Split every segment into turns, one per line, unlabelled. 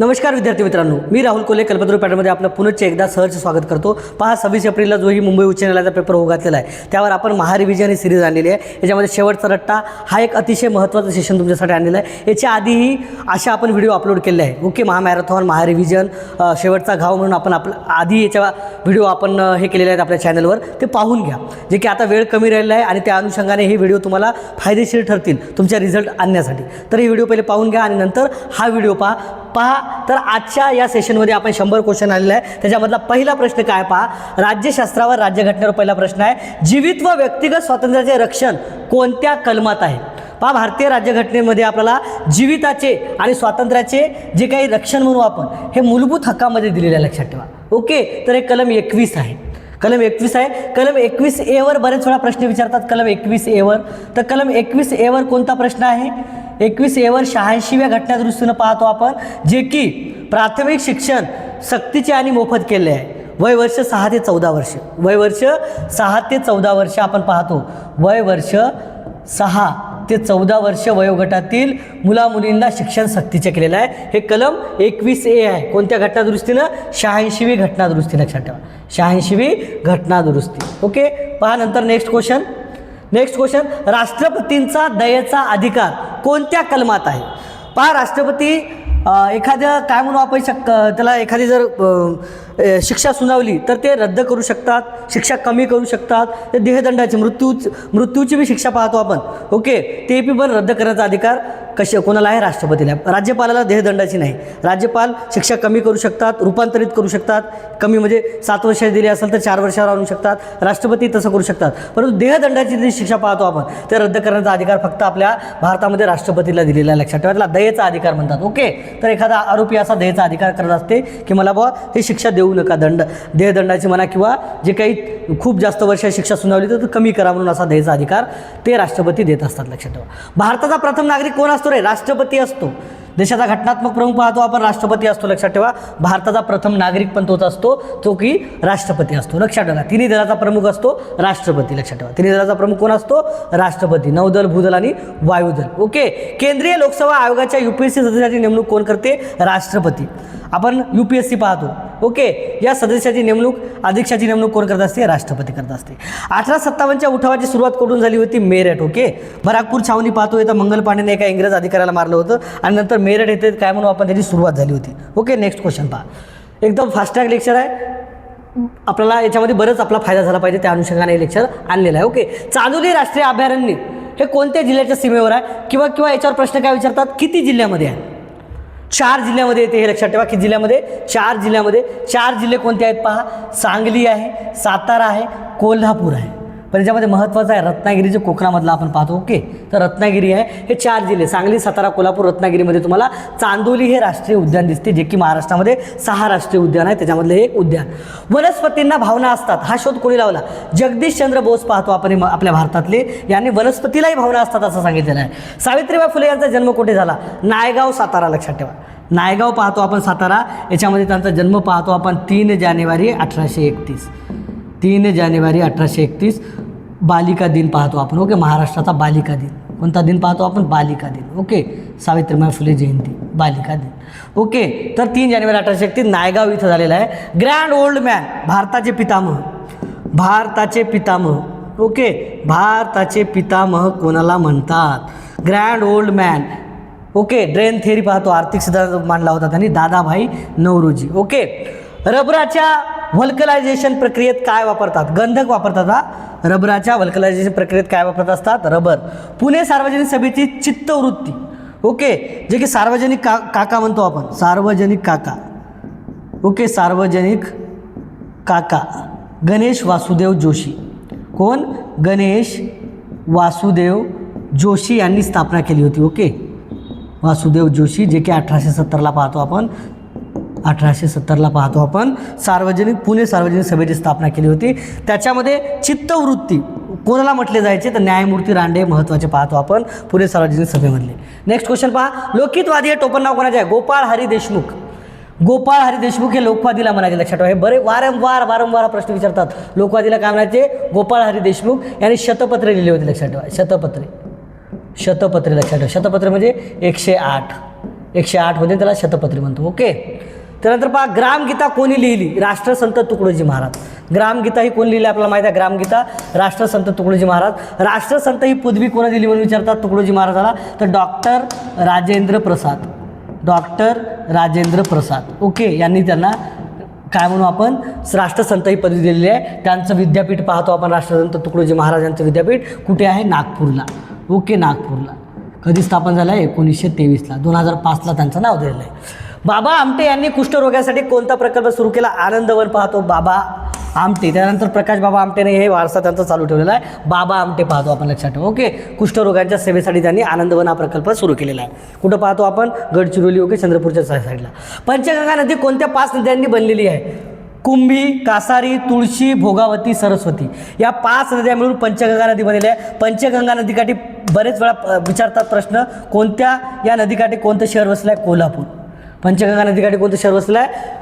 नमस्कार विद्यार्थी मित्रांनो, मी राहुल कोले कल्पतरू पॅटर्नमध्ये आपलं पुनश्च एकदा सहर्ष स्वागत करतो। पहा 26 एप्रिलला जो ही मुंबई उच्च न्यायालयाचा पेपर होऊ घातलेला आहे त्यावर आपण महारिव्हिजन ही सिरीज आणलेली आहे। याच्यामध्ये शेवटचा रट्टा हा एक अतिशय महत्त्वाचा सेशन तुमच्यासाठी आणलेला आहे। याच्या आधीही अशा आपण व्हिडिओ अपलोड केले आहे। ओके, महामॅरेथॉन, महारिव्हिजन, शेवटचा घाव म्हणून आपण आधी याच्या व्हिडिओ आपण हे केलेले आहेत आपल्या चॅनलवर, ते पाहून घ्या। जे की आता वेळ कमी राहिलेला आहे आणि त्या अनुषंगाने हे व्हिडिओ तुम्हाला फायदेशीर ठरतील तुमच्या रिझल्ट आणण्यासाठी। तर हे व्हिडिओ पहिले पाहून घ्या आणि नंतर हा व्हिडिओ पहा। तर आजच्या या सेशनमध्ये आपण 100 क्वेश्चन आलेला आहे। त्याच्यामधला पहिला प्रश्न काय पहा, राज्यशास्त्रावर राज्यघटनेवर पहिला प्रश्न आहे, जीवित व व्यक्तिगत स्वातंत्र्याचे रक्षण कोणत्या कलमात आहे? पहा, भारतीय राज्यघटनेमध्ये आपल्याला जीविताचे आणि स्वातंत्र्याचे जे काही रक्षण म्हणू आपण हे मूलभूत हक्कामध्ये दिलेले आहे, लक्षात ठेवा। ओके, तर हे कलम 21 आहे। कलम 21 आहे। कलम 21A वर बरेच वेळा प्रश्न विचारतात। कलम 21A वर, तर कलम 21A वर कोणता प्रश्न आहे? 21A वर 86व्या घटनादुरुस्तीनं पाहतो आपण, जे की प्राथमिक शिक्षण सक्तीचे आणि मोफत केले आहे। वय वर्ष 6 ते 14 वर्ष, वय वर्ष 6 ते 14 वर्ष आपण पाहतो। वय वर्ष 6 ते 14 वर्ष वयोगटातील मुला मुलींना शिक्षण सक्तीचे केलेलं आहे। हे कलम 21A आहे। कोणत्या घटनादुरुस्तीनं? 86वी घटनादुरुस्ती, लक्षात ठेवा, 86वी घटनादुरुस्ती। ओके, पहा नंतर नेक्स्ट क्वेश्चन। राष्ट्रपतींचा दयेचा अधिकार कोणत्या कलमात आहे? पहा, राष्ट्रपती एखाद्या काय म्हणू आपण त्याला एखादी जर शिक्षा सुनावली तर ते रद्द करू शकतात, शिक्षा कमी करू शकतात। ते देहदंडाची मृत्यूची बी शिक्षा पाहतो आपण। ओके, ते पण रद्द करण्याचा अधिकार कोणाला आहे? राष्ट्रपतीला। राज्यपालाला देहदंडाची नाही। राज्यपाल शिक्षा कमी करू शकतात, रूपांतरित करू शकतात। कमी म्हणजे 7 वर्ष दिली असेल तर 4 वर्षावर आणू शकतात। राष्ट्रपती तसं करू शकतात, परंतु देहदंडाची जी शिक्षा पाहतो आपण ते रद्द करण्याचा अधिकार फक्त आपल्या भारतामध्ये राष्ट्रपतीला दिलेला आहे, लक्षात ठेवा। त्याला दयेचा अधिकार म्हणतात। ओके, तर एखादा आरोपी असा दयेचा अधिकार करत असते की मला बुवा हे शिक्षा देऊ नका, देहदंडाची म्हणा किंवा जे काही खूप जास्त वर्ष शिक्षा सुनावली तर कमी करा म्हणून असा दयेचा अधिकार ते राष्ट्रपती देत असतात, लक्षात ठेवा। भारताचा प्रथम नागरिक कोण असतो रे? राष्ट्रपती असतो। देशाचा घटनात्मक प्रमुख पाहतो आपण, राष्ट्रपती असतो, लक्षात ठेवा। भारताचा प्रथम नागरिक पण तोच असतो, तो की राष्ट्रपती असतो, लक्षात ठेवा। तिन्ही दलाचा प्रमुख असतो राष्ट्रपती, लक्षात ठेवा। तिन्ही दलाचा प्रमुख कोण असतो? राष्ट्रपती। नौदल, भूदल आणि वायुदल। ओके, केंद्रीय लोकसेवा आयोगाच्या UPSC सदस्याची नेमणूक कोण करते? राष्ट्रपती। आपण UPSC पाहतो। ओके, या सदस्याची नेमणूक, अध्यक्षाची नेमणूक कोण करत असते? राष्ट्रपती करत असते। 1857च्या उठावाची सुरुवात कुठून झाली होती? मेरठ। ओके, बराकपूर छावणी पाहतो, इथं मंगल पांडेने एका इंग्रज अधिकाऱ्याला मारलं होतं आणि नंतर मेरठ येथे काय म्हणून आपण त्याची सुरुवात झाली होती। ओके, नेक्स्ट क्वेश्चन पहा, एकदम फास्ट ट्रॅक लेक्चर आहे। आपल्याला याच्यामध्ये बरंच आपला फायदा झाला पाहिजे, त्या अनुषंगाने हे लेक्चर आणलेलं आहे। ओके, चांदोली राष्ट्रीय अभयारण्य हे कोणत्या जिल्ह्याच्या सीमेवर आहे? किंवा याच्यावर प्रश्न काय विचारतात, किती जिल्ह्यामध्ये आहे? 4 जिल्ह्यामध्ये येते, हे लक्षात ठेवा। किती जिल्ह्यामध्ये? 4 जिल्ह्यामध्ये। 4 जिल्हे कोणते आहेत पहा, सांगली आहे, सातारा आहे, कोल्हापूर आहे। पण याच्यामध्ये महत्त्वाचं आहे रत्नागिरीचे कोकणामधला आपण पाहतो। ओके, तर रत्नागिरी आहे। हे 4 जिल्हे सांगली, सातारा, कोल्हापूर, रत्नागिरीमध्ये तुम्हाला चांदोली हे राष्ट्रीय उद्यान दिसते, जे की महाराष्ट्रामध्ये 6 राष्ट्रीय उद्यान आहे, त्याच्यामधले एक उद्यान। वनस्पतींना भावना असतात हा शोध कोणी लावला? जगदीशचंद्र बोस पाहतो आपण आपल्या भारतातले, यांनी वनस्पतीलाही भावना असतात असं सांगितलेलं आहे। सावित्रीबाई फुले यांचा जन्म कुठे झाला? नायगाव, सातारा, लक्षात ठेवा। नायगाव पाहतो आपण, सातारा। याच्यामध्ये त्यांचा जन्म पाहतो आपण 3 जानेवारी 1831, 3 जानेवारी 1831। बालिका दिन पाहतो आपण। ओके, महाराष्ट्राचा बालिका दिन कोणता दिन पाहतो आपण? बालिका दिन। ओके, सावित्रीबाई फुले जयंती, बालिका दिन। ओके, तर 3 जानेवारी 1831 नायगाव इथं झालेला आहे। ग्रँड ओल्ड मॅन, भारताचे पितामह, भारताचे पितामह। ओके, भारताचे पितामह कोणाला म्हणतात? Grand old man. Okay, drain theory पाहतो, आर्थिक सिद्धांत मांडला होता त्यांनी, दादाभाई नौरोजी। ओके, रबराच्या व्हल्कनायझेशन प्रक्रियेत काय वापरतात? गंधक वापरतात। रबराच्या व्हल्कनायझेशन प्रक्रियेत काय वापरत असतात? रबर। पुणे सार्वजनिक सभेची चित्तवृत्ती, ओके, जे की सार्वजनिक काका म्हणतो आपण, सार्वजनिक काका। ओके, सार्वजनिक काका गणेश वासुदेव जोशी। कोण? गणेश वासुदेव जोशी यांनी स्थापना केली होती। ओके, वासुदेव जोशी, जे की 1870ला पाहतो आपण, 1870ला पाहतो आपण पुणे सार्वजनिक सभेची स्थापना केली होती। त्याच्यामध्ये चित्तवृत्ती कोणाला म्हटले जायचे? तर न्यायमूर्ती रांडे महत्त्वाचे पाहतो आपण पुणे सार्वजनिक सभेमधले। नेक्स्ट क्वेश्चन पहा, लोकहितवादी हे टोपण नाव कोणाचे आहे? गोपाळ हरी देशमुख। गोपाळ हरी देशमुख हे लोकवादीला म्हणायचे, लक्षात ठेवा। हे बरे वारंवार प्रश्न विचारतात। लोकवादीला काय म्हणायचे? गोपाळ हरी देशमुख यांनी शतपत्रे लिहिली होती, लक्षात ठेवा। शतपत्रे, लक्षात ठेवा। शतपत्रे म्हणजे 108, 108 होते, त्याला शतपत्री म्हणतो. ओके. त्यानंतर पहा, ग्रामगीता कोणी लिहिली? राष्ट्रसंत तुकडोजी महाराज. ग्रामगीता ही कोण लिहिली आपल्याला माहिती आहे? ग्रामगीता राष्ट्रसंत तुकडोजी महाराज. राष्ट्रसंत ही पदवी कोणी दिली म्हणून विचारतात तुकडोजी महाराजाला? तर doctor Rajendra Prasad. Doctor Rajendra Prasad. Okay. यांनी त्यांना काय म्हणू आपण? राष्ट्रसंत ही पदवी दिलेली आहे. त्यांचं विद्यापीठ पाहतो आपण, राष्ट्रसंत तुकडोजी महाराज यांचं विद्यापीठ कुठे आहे? नागपूरला. ओके. नागपूरला. कधी स्थापन झालं आहे? 1923ला. 2005ला त्यांचं नाव दिलेलं आहे. बाबा आमटे यांनी कुष्ठरोगासाठी कोणता प्रकल्प सुरू केला? आनंदवन पाहतो बाबा आमटे. त्यानंतर प्रकाश बाबा आमटेने हे वारसा त्यांचा चालू ठेवलेला आहे. बाबा आमटे पाहतो आपण, लक्षात ठेवा. ओके. कुष्ठरोगांच्या सेवेसाठी त्यांनी आनंदवन हा प्रकल्प सुरू केलेला आहे. कुठं पाहतो आपण? गडचिरोली. ओके. चंद्रपूरच्या साईडला. पंचगंगा नदी कोणत्या 5 नद्यांनी बनलेली आहे? कुंभी, कासारी, तुळशी, भोगावती, सरस्वती. या 5 नद्या मिळून पंचगंगा नदी बनलेली आहे. पंचगंगा नदीकाठी बरेच वेळा विचारतात प्रश्न, कोणत्या या नदीकाठी कोणतं शहर वसलं आहे? कोल्हापूर. पंचगंगा नदीकाठी कोणतं शहर वसलं आहे?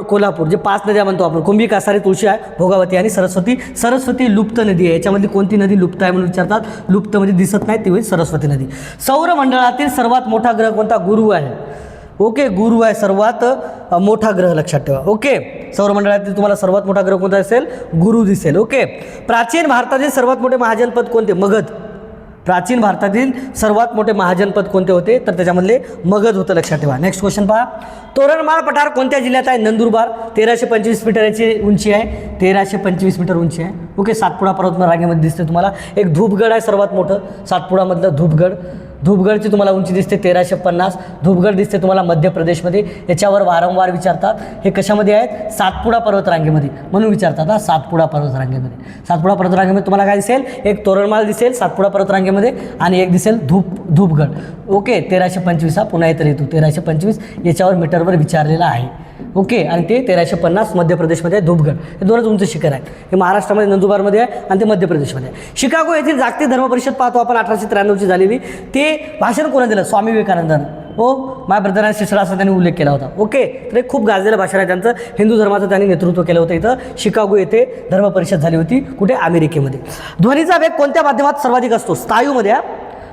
कोल्हापूर. जे 5 नद्या म्हणतो आपण, कुंभी, कासारी, तुळशी आहे, भोगावती आणि सरस्वती. सरस्वती लुप्त नदी आहे. याच्यामधली कोणती नदी लुप्त आहे म्हणून विचारतात? लुप्त म्हणजे दिसत नाही, ती होईल सरस्वती नदी. सौरमंडळातील सर्वात मोठा ग्रह कोणता? गुरु आहे. ओके. गुरु आहे सर्वात मोठा ग्रह, लक्षात ठेवा. ओके. सौरमंडळातील तुम्हाला सर्वात मोठा ग्रह कोणता असेल? गुरु दिसेल. ओके. प्राचीन भारतातील सर्वात मोठे महाजनपद कोणते? मगध. प्राचीन भारतातील सर्वात मोठे महाजनपद कोणते होते? तर त्याच्यामधले मगध होतं, लक्षात ठेवा. नेक्स्ट क्वेश्चन पहा. तोरणमाळ पठार कोणत्या जिल्ह्यात आहे? नंदुरबार. 1325 मीटर याची उंची आहे. 1325 मीटर उंची आहे. ओके. सातपुडा पर्वतमाला रांगेमध्ये दिसते तुम्हाला. एक धूपगड आहे सर्वात मोठं, सातपुडामधलं धूपगड. धूपगडची तुम्हाला उंची दिसते 1350. धूपगड दिसते तुम्हाला मध्य प्रदेशमध्ये. याच्यावर वारंवार विचारतात. हे कशामध्ये आहेत? सातपुडा पर्वतरांगेमध्ये, म्हणून विचारतात. सातपुडा पर्वतरांगेमध्ये. सातपुडा पर्वतरांगेमध्ये तुम्हाला काय दिसेल? एक तोरणमाळ दिसेल सातपुडा पर्वतरांगेमध्ये आणि एक दिसेल धूपगड. ओके. 1325 हा पुन्हा येत येतो. 1325 याच्यावर मीटरवर विचारलेला आहे. ओके. आणि ते 1350 मध्य प्रदेशमध्ये आहे. धूपगड. हे 2च उंच शिखर आहेत. हे महाराष्ट्रामध्ये नंदुरबारमध्ये आहे आणि ते मध्य प्रदेशमध्ये आहे. शिकागो येथील जागतिक धर्म परिषद पाहतो आपण, 1893ची झालेली. ते भाषण कोणा दिलं? स्वामी विवेकानंदांनी. हो, माय ब्रदर अँड सिस्टर असा त्यांनी उल्लेख केला होता. ओके. तर एक खूप गाजलेलं भाषण आहे त्यांचं. हिंदू धर्माचं त्यांनी नेतृत्व केलं होतं. इथं शिकागो येथे धर्म परिषद झाली होती. कुठे? अमेरिकेमध्ये. ध्वनीचा वेग कोणत्या माध्यमात सर्वाधिक असतो? स्थायूमध्ये.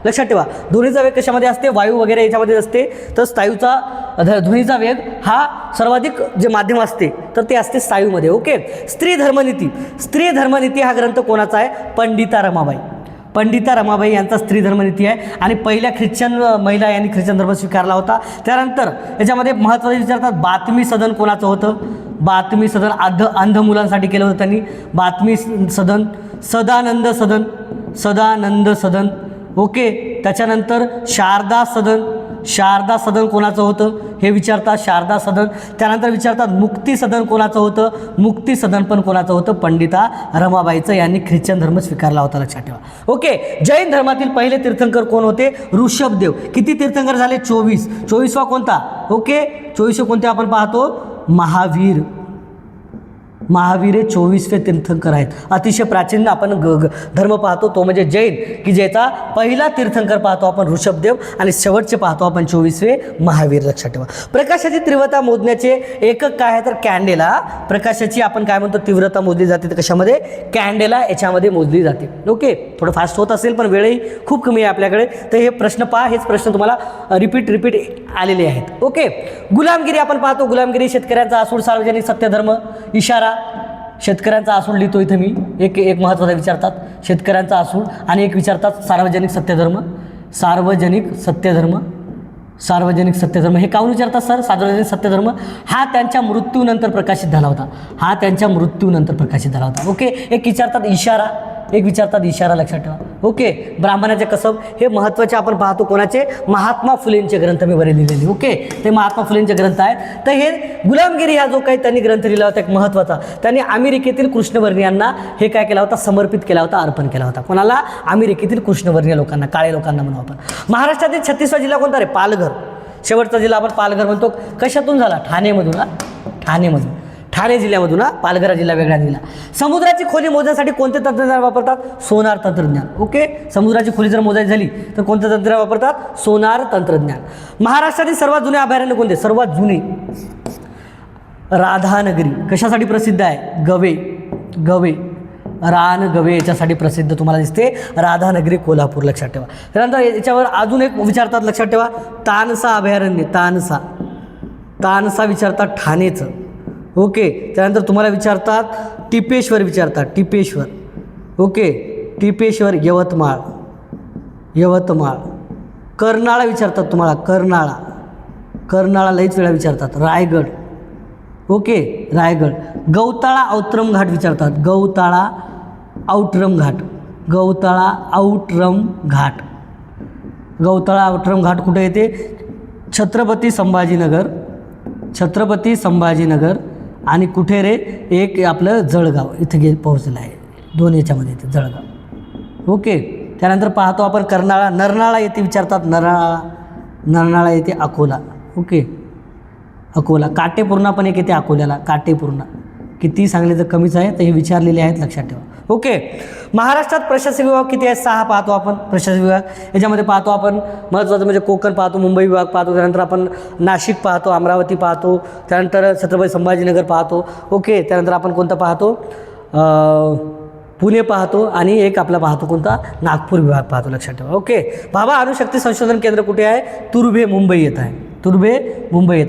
लक्षात ठेवा. ध्वनीचा वेग कशामध्ये असते? वायू वगैरे याच्यामध्ये असते. तर ध्वनीचा वेग हा सर्वाधिक जे माध्यम असते तर ते असते स्थायूमध्ये. ओके. स्त्री धर्मनीती. स्त्री धर्मनीती हा ग्रंथ कोणाचा आहे? पंडिता रमाबाई. पंडिता रमाबाई यांचा स्त्री धर्मनीती आहे. आणि पहिल्या ख्रिश्चन महिला यांनी ख्रिश्चन धर्म स्वीकारला होता. त्यानंतर याच्यामध्ये महत्त्वाचे विचारतात, बातमी सदन कोणाचं होतं? बातमी सदन अंध मुलांसाठी केलं होतं त्यांनी. बातमी सदन. सदानंद सदन. सदानंद सदन. ओके. त्याच्यानंतर शारदा सदन. शारदा सदन कोणाचं होतं हे विचारतात? शारदा सदन. त्यानंतर विचारतात मुक्ती सदन कोणाचं होतं? मुक्ती सदन पण कोणाचं होतं? पंडिता रमाबाईचं. यांनी ख्रिश्चन धर्म स्वीकारला होता, लक्षात ठेवा. ओके. जैन धर्मातील पहिले तीर्थंकर कोण होते? ऋषभदेव. किती तीर्थंकर झाले? 24. 24वा कोणता? ओके. 24 कोणते आपण पाहतो? महावीर. महावीर हे 24वे तीर्थंकर आहेत. अतिशय प्राचीन आपण धर्म पाहतो तो म्हणजे जैन, की ज्याचा पहिला तीर्थंकर पाहतो आपण ऋषभदेव आणि शेवटचे पाहतो आपण 24वे महावीर, लक्षात ठेवा. प्रकाशाची तीव्रता मोजण्याचे एकक काय आहे? तर कॅन्डेला. प्रकाशाची आपण काय म्हणतो? तीव्रता मोजली जाते. तर कशामध्ये? कॅन्डेला याच्यामध्ये मोजली जाते. ओके. थोडं फास्ट होत असेल पण वेळही खूप कमी आहे आपल्याकडे. तर हे प्रश्न पहा. हेच प्रश्न तुम्हाला रिपीट आलेले आहेत. ओके. गुलामगिरी आपण पाहतो. गुलामगिरी शेतकऱ्यांचा असूड, सार्वजनिक सत्यधर्म, इशारा. शेतकऱ्यांचा असूड लिहितो इथं मी. एक महत्त्वाचा विचारतात शेतकऱ्यांचा असूड आणि एक विचारतात सार्वजनिक सत्यधर्म. सार्वजनिक सत्यधर्म. सार्वजनिक सत्यधर्म हे काहून विचारतात सर? सार्वजनिक सत्यधर्म हा त्यांच्या मृत्यूनंतर प्रकाशित झाला होता. हा त्यांच्या मृत्यूनंतर प्रकाशित झाला होता. ओके. एक विचारतात इशारा. एक विचारतात इशारा, लक्षात ठेवा. ओके. ब्राह्मणाचे कसब हे महत्त्वाचे आपण पाहतो. कोणाचे? महात्मा फुलेंचे ग्रंथ मी बरे लिहिलेले. ओके. ते महात्मा फुलेंचे ग्रंथ आहेत. तर हे गुलामगिरी हा जो काही त्यांनी ग्रंथ लिहिला होता एक महत्त्वाचा, त्यांनी अमेरिकेतील कृष्णवर्णीयांना हे काय केला होता? समर्पित केला होता, अर्पण केला होता. कोणाला? अमेरिकेतील कृष्णवर्णीय लोकांना, काळे लोकांना म्हणू आपण. महाराष्ट्रातील 36वा जिल्हा कोणता रे? पालघर. शेवटचा जिल्हा आपण पालघर म्हणतो. कशातून झाला? ठाणेमधून. ठाणेमधून. ठाणे जिल्ह्यामधून. पालघर जिल्हा वेगळा जिल्हा. समुद्राची खोली मोजण्यासाठी कोणते तंत्रज्ञान वापरतात? सोनार तंत्रज्ञान. ओके. समुद्राची खोली जर मोजायची झाली तर कोणतं तंत्रज्ञान वापरतात? सोनार तंत्रज्ञान. महाराष्ट्रातील सर्वात जुने अभयारण्य कोणते? सर्वात जुने राधानगरी. कशासाठी प्रसिद्ध आहे? गवे. गवे. रानगवे याच्यासाठी प्रसिद्ध तुम्हाला दिसते राधानगरी कोल्हापूर, लक्षात ठेवा. त्यानंतर याच्यावर अजून एक विचारतात, लक्षात ठेवा, तानसा अभयारण्य, तानसा विचारतात ठाणेचं. ओके. त्यानंतर तुम्हाला विचारतात टिपेश्वर, विचारतात टिपेश्वर. ओके. टिपेश्वर यवतमाळ. कर्नाळा विचारतात तुम्हाला, कर्नाळा लईच वेळा विचारतात. रायगड. ओके. रायगड. गौताळा औत्रम घाट विचारतात, गौताळा औट्रम घाट कुठे येते? छत्रपती संभाजीनगर आणि कुठे रे, एक आपलं जळगाव इथे पोहोचलं आहे, दोन याच्यामध्ये येते जळगाव. ओके. त्यानंतर पाहतो आपण नरनाळा येथे विचारतात, नरनाळा येथे अकोला. ओके. अकोला. काटेपूर्णा पण एक येते अकोल्याला, काटेपूर्णा. किती सांगले तर कमीच आहे, तर हे विचारलेले आहेत, लक्षात ठेवा. ओके. महाराष्ट्रात प्रशासकीय विभाग किती आहेत? 6 पाहतो आपण प्रशासकीय विभाग. याच्यामध्ये पाहतो आपण महत्त्वाचं म्हणजे कोकण पाहतो, मुंबई विभाग पाहतो, त्यानंतर आपण नाशिक पाहतो, अमरावती पाहतो, त्यानंतर छत्रपती संभाजीनगर पाहतो. ओके. त्यानंतर आपण कोणतं पाहतो? पुणे पाहतो आणि एक आपला पाहतो कोणता? नागपूर विभाग पाहतो, लक्षात ठेवा. ओके. भाभा अणुशक्ती संशोधन केंद्र कुठे आहे? तुर्भे, मुंबई येत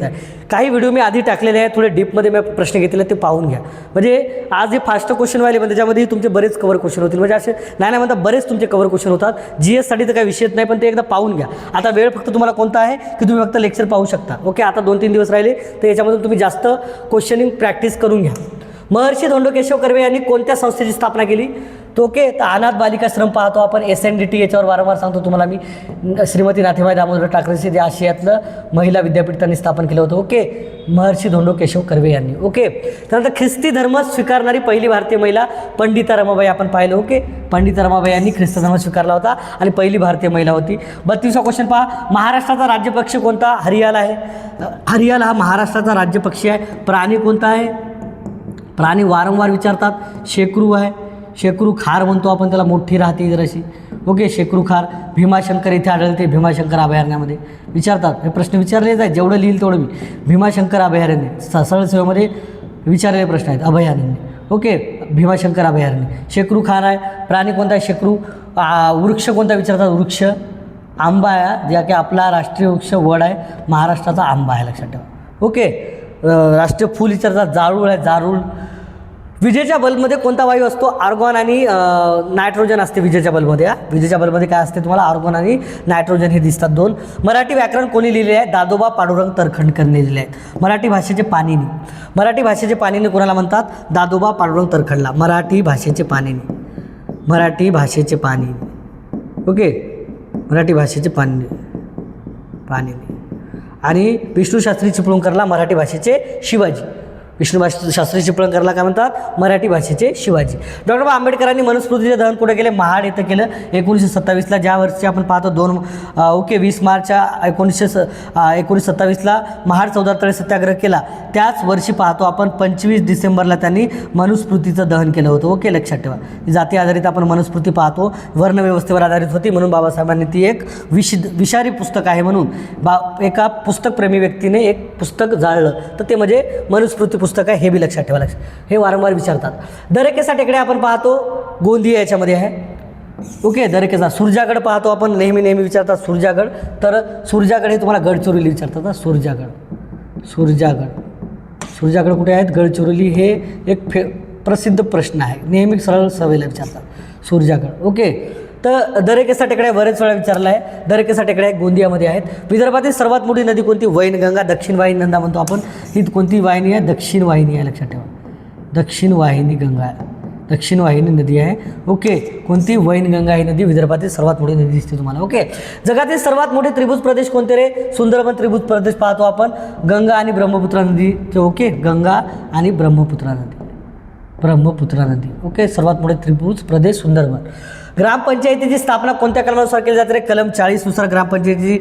आहे. काही व्हिडिओ मी आधी टाकलेले आहेत, थोडे डीपमध्ये मी प्रश्न घेतलेले ते पाहून घ्या. म्हणजे आज हे फास्ट क्वेश्चन वाले पण त्याच्यामध्ये तुमचे बरेच कवर क्वेश्चन होतील. म्हणजे असे नाही म्हणता बरेच तुमचे कवर क्वेश्चन होतात. GSसाठी तर काही विषयच नाही, पण ते एकदा पाहून घ्या. आता वेळ फक्त तुम्हाला कोणता आहे की तुम्ही फक्त लेक्चर पाहू शकता. ओके. आता 2-3 दिवस राहिले, तर याच्यामधून तुम्ही जास्त क्वेश्चनिंग प्रॅक्टिस करून घ्या. महर्षी धोंडो केशव कर्वे यांनी कोणत्या संस्थेची स्थापना केली? तो ओके. तर अनाथ बालिकाश्रम पाहतो आपण, SNDT. याच्यावर वारंवार सांगतो तुम्हाला मी. श्रीमती नाथीबाई दामोदर ठाकरेंचे जे आशियातलं महिला विद्यापीठ त्यांनी स्थापन केलं होतं. ओके. महर्षी धोंडो केशव कर्वे यांनी. ओके. त्यानंतर ख्रिस्ती धर्म स्वीकारणारी पहिली भारतीय महिला पंडिता रमाबाई आपण पाहिलं. ओके. पंडिता रमाबाई यांनी ख्रिस्त धर्म स्वीकारला होता आणि पहिली भारतीय महिला होती. 32वा क्वेश्चन पहा. महाराष्ट्राचा राज्यपक्षी कोणता? हरियाला आहे. हरियाला हा महाराष्ट्राचा राज्यपक्षी आहे. प्राणी कोणता आहे? प्राणी वारंवार विचारतात. शेकरू आहे. शेकरू खार म्हणतो आपण त्याला, मोठी राहते जराशी. ओके. शेकरू खार. भीमाशंकर इथे आढळते, भीमाशंकर अभयारण्यामध्ये विचारतात. हे प्रश्न विचारलेच आहेत, जेवढं लिहिल तेवढं मी. भीमाशंकर अभयारण्य सरळ सेवेमध्ये विचारलेले प्रश्न आहेत. अभयारण्य. ओके. भीमाशंकर अभयारण्य. शेकरू खार आहे. प्राणी कोणता आहे? शेकरू. वृक्ष कोणता विचारतात? वृक्ष आंबा आहे, ज्या की आपला राष्ट्रीय वृक्ष वड आहे, महाराष्ट्राचा आंबा आहे, लक्षात ठेवा. ओके. राष्ट्रीय फूल विचारतात जारूळ आहे, जारूळ. विजेच्या बल्बमध्ये कोणता वायू असतो? आर्गॉन आणि नायट्रोजन असते विजेच्या बल्बमध्ये. विजेच्या बल्बमध्ये काय असते तुम्हाला? आर्गॉन आणि नायट्रोजन हे दिसतात 2. मराठी व्याकरण कोणी लिहिले आहे? दादोबा पांडुरंग तर्खडकरने लिहिले आहेत. मराठी भाषेचे पाणिनी कोणाला म्हणतात? दादोबा पांडुरंग तर्खडला. मराठी भाषेचे पाणिनी. ओके. मराठी भाषेचे पाणिनी. आणि विष्णूशास्त्री चिपळूणकरला मराठी भाषेचे शिवाजी. विष्णूशास्त्री चिपळूणकरला काय म्हणतात? मराठी भाषेचे शिवाजी. डॉक्टर आंबेडकरांनी मनुस्मृतीचे दहन कुठे केले? महाड येथे केलं 1927ला. ज्या वर्षी आपण पाहतो 20 मार्च 1927ला महाड चौदार सत्याग्रह केला, त्याच वर्षी पाहतो आपण 25 डिसेंबरला त्यांनी मनुस्मृतीचं दहन केलं होतं. ओके. लक्षात ठेवा. जाती आधारित आपण मनुस्मृती पाहतो, वर्णव्यवस्थेवर आधारित होती, म्हणून बाबासाहेबांनी ती एक विषारी पुस्तक आहे म्हणून एका पुस्तकप्रेमी व्यक्तीने एक पुस्तक जाळलं, तर ते म्हणजे मनुस्मृती पुस्तक आहे. हे बी लक्षात ठेवा. हे वारंवार विचारतात. दरेकेसा टेकडे आपण पाहतो, गोंदिया याच्यामध्ये आहे. ओके. दरेकेसा. सुरजागड पाहतो आपण, नेहमी विचारतात सुरजागड. तर सुरजागड हे तुम्हाला गडचिरोली विचारतात. सुरजागड कुठे आहेत? गडचिरोली. हे एक प्रसिद्ध प्रश्न आहे, नेहमी सरळ सवयीला विचारतात सुरजागड. ओके. तर दरेकेसा टेकड्या बरेच वेळा विचारला आहे. दरेकेसा टेकड्या गोंदियामध्ये आहेत. विदर्भातील सर्वात मोठी नदी कोणती? वैनगंगा. दक्षिण वाहिनी नंदा म्हणतो आपण. ही कोणती वाहिनी आहे? दक्षिण वाहिनी आहे, लक्षात ठेवा. दक्षिण वाहिनी नदी आहे. ओके. कोणती? वैनगंगा ही नदी विदर्भातील सर्वात मोठी नदी दिसते तुम्हाला. ओके. जगातील सर्वात मोठे त्रिभुज प्रदेश कोणते रे? सुंदरबन त्रिभुज प्रदेश पाहतो आपण. गंगा आणि ब्रह्मपुत्रा नदी. ओके. गंगा आणि ब्रह्मपुत्रा नदी. ओके. सर्वात मोठे त्रिभुज प्रदेश सुंदरबन. ग्रामपंचायतीची स्थापना कोणत्या कलमानुसार केली जाते? कलम 40 नुसार ग्रामपंचायतीची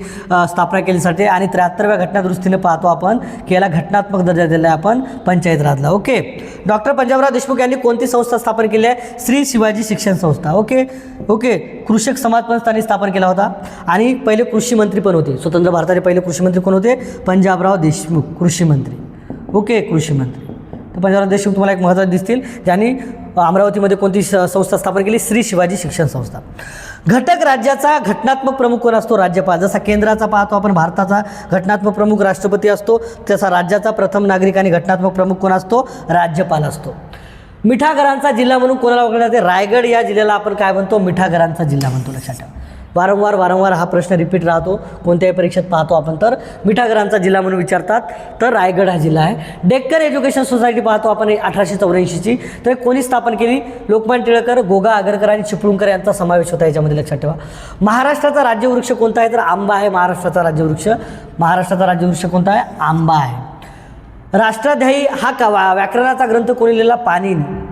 स्थापना केली जाते. आणि 73व्या घटनादुरुस्तीने पाहतो आपण की याला घटनात्मक दर्जा दिला आहे आपण पंचायत राजला. ओके. डॉक्टर पंजाबराव देशमुख यांनी कोणती संस्था स्थापन केली आहे? श्री शिवाजी शिक्षण संस्था. ओके. कृषक समाज पण त्यांनी स्थापन केला होता. आणि पहिले कृषी मंत्री पण होते. स्वतंत्र भारताचे पहिले कृषी मंत्री कोण होते? पंजाबराव देशमुख, कृषी मंत्री. ओके. कृषी मंत्री. तर पंजाबराव देशमुख तुम्हाला एक महत्त्वाचे दिसतील, ज्यांनी अमरावतीमध्ये कोणती संस्था स्थापन केली? श्री शिवाजी शिक्षण संस्था. घटक राज्याचा घटनात्मक प्रमुख कोण असतो? राज्यपाल. जसा केंद्राचा पाहतो आपण भारताचा घटनात्मक प्रमुख राष्ट्रपती असतो, तसा राज्याचा प्रथम नागरिक आणि घटनात्मक प्रमुख कोण असतो? राज्यपाल असतो. मिठागरांचा जिल्हा म्हणून कोणाला ओळखले जाते? रायगड या जिल्ह्याला आपण काय म्हणतो? मिठागरांचा जिल्हा म्हणतो. लक्षात ठेवा. वारंवार हा प्रश्न रिपीट राहतो, कोणत्याही परीक्षेत पाहतो आपण. तर मिठागरांचा जिल्हा म्हणून विचारतात, तर रायगड हा जिल्हा आहे. डेक्कन एज्युकेशन सोसायटी पाहतो आपण 1884ची, तर कोणी स्थापन केली? लोकमान्य टिळक, गोगा आगरकर आणि चिपळूणकर यांचा समावेश होता याच्यामध्ये. लक्षात ठेवा. महाराष्ट्राचा राज्यवृक्ष कोणता आहे? तर आंबा आहे महाराष्ट्राचा राज्यवृक्ष. महाराष्ट्राचा राज्यवृक्ष कोणता आहे? आंबा आहे. राष्ट्राध्यायी हा व्याकरणाचा ग्रंथ कोणी लिहिला? पाणिनी.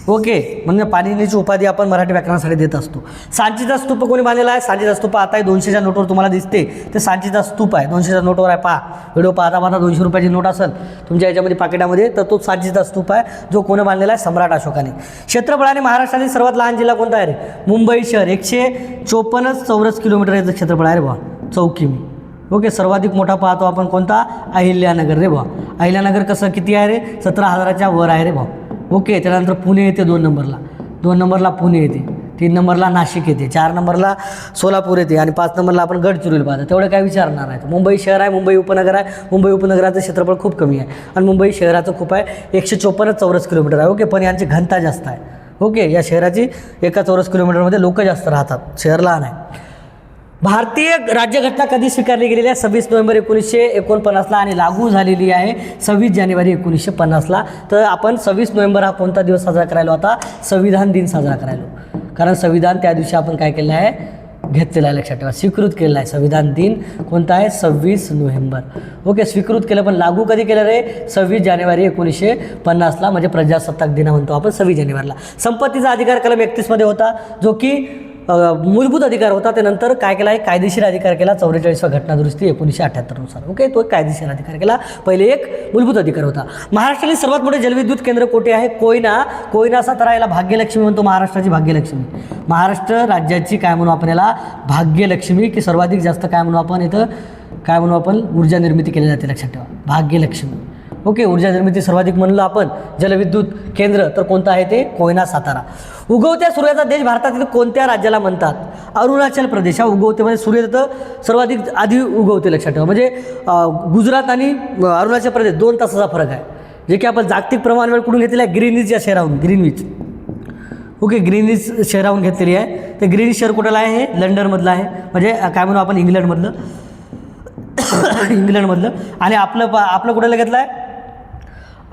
ओके, म्हणजे पाणिनीची उपाधी आपण मराठी व्याकरणासाठी देत असतो. सांचीचा स्तूप कोणी बांधलेला आहे? सांचीचा स्तूप आता 200च्या नोटवर तुम्हाला दिसते, ते सांचीचा स्तूप आहे. 200च्या नोटवर आहे. पहा व्हिडिओ पाहता 200 रुपयाची नोट असेल तुमच्या याच्यामध्ये पाकिटामध्ये, तर तो सांचीचा स्तूप आहे, जो कोणी बांधलेला आहे? सम्राट अशोकाने. क्षेत्रफळाने महाराष्ट्रातील सर्वात लहान जिल्हा कोणता आहे रे? मुंबई शहर. 154 चौरस किलोमीटर याचं क्षेत्रफळ आहे रे बा, 4 किमी. ओके, सर्वाधिक मोठा पाहतो आपण कोणता? अहिल्यानगर रे बा. अहिल्यानगर कसं किती आहे रे? 17,000च्या वर आहे रे बा. ओके, त्यानंतर पुणे येते 2 नंबरला. 2 नंबरला पुणे येते. 3 नंबरला नाशिक येते. 4 नंबरला सोलापूर येते आणि 5 नंबरला आपण गडचिरोली पाहतो. तेवढं काय विचारणार आहे? मुंबई शहर आहे, मुंबई उपनगर आहे. मुंबई उपनगराचं क्षेत्रफळ खूप कमी आहे आणि मुंबई शहराचं खूप आहे, 154 चौरस किलोमीटर आहे. ओके, पण यांची घनता जास्त आहे. ओके, या शहराची एका चौरस किलोमीटरमध्ये लोक जास्त राहतात, शहर लहान आहे. भारतीय राज्यघटना कधी स्वीकारली गेलेली आहे? 26 नोव्हेंबर 1949ला आणि लागू झालेली आहे 26 जानेवारी 1950ला. तर आपण 26 नोव्हेंबर हा कोणता दिवस साजरा करायला होता? संविधान दिन साजरा करायला, कारण संविधान त्या दिवशी आपण काय केलं आहे? घेतलेला आहे. लक्षात ठेवा, स्वीकृत केलेला आहे. संविधान दिन कोणता आहे? 26 नोव्हेंबर. ओके, स्वीकृत केलं, पण लागू कधी केलं रे? 26 जानेवारी 1950ला, म्हणजे प्रजासत्ताक दिन म्हणतो आपण 26 जानेवारीला. संपत्तीचा अधिकार कलम 31मध्ये होता, जो की मूलभूत अधिकार होता. त्यानंतर काय केला आहे? कायदेशीर अधिकार केला 44वा घटनादुरुस्ती 1978 नुसार. ओके, तो कायदेशीर अधिकार केला. पहिले एक मूलभूत अधिकार होता. महाराष्ट्रातील सर्वात मोठे जलविद्युत केंद्र कोठे आहे? कोयना सातारा. याला भाग्यलक्ष्मी म्हणतो, महाराष्ट्राची भाग्यलक्ष्मी. महाराष्ट्र राज्याची काय म्हणू आपण याला? भाग्यलक्ष्मी, की सर्वाधिक जास्त काय म्हणू आपण इथं? काय म्हणू आपण? ऊर्जा निर्मिती केली जाते. लक्षात ठेवा, भाग्यलक्ष्मी. ओके, ऊर्जा निर्मिती सर्वाधिक म्हणलं आपण जलविद्युत केंद्र, तर कोणतं आहे ते? कोयना सातारा. उगवत्या सूर्याचा देश भारतातील कोणत्या राज्याला म्हणतात? अरुणाचल प्रदेश. हा उगवतेमध्ये सूर्य तर सर्वाधिक आधी उगवते. लक्षात ठेवा, म्हणजे गुजरात आणि अरुणाचल प्रदेश 2 तासाचा फरक आहे, जे की आपण जागतिक प्रमाण वेळ कुठून घेतलेला आहे? ग्रीनविच या शहराहून. ग्रीनविच. ओके, ग्रीनविच शहराहून घेतलेली आहे. ते ग्रीनविच शहर कुठलं आहे? हे लंडनमधलं आहे, म्हणजे काय म्हणू आपण? इंग्लंडमधलं. इंग्लंडमधलं. आणि आपलं कुठलं घेतलं आहे?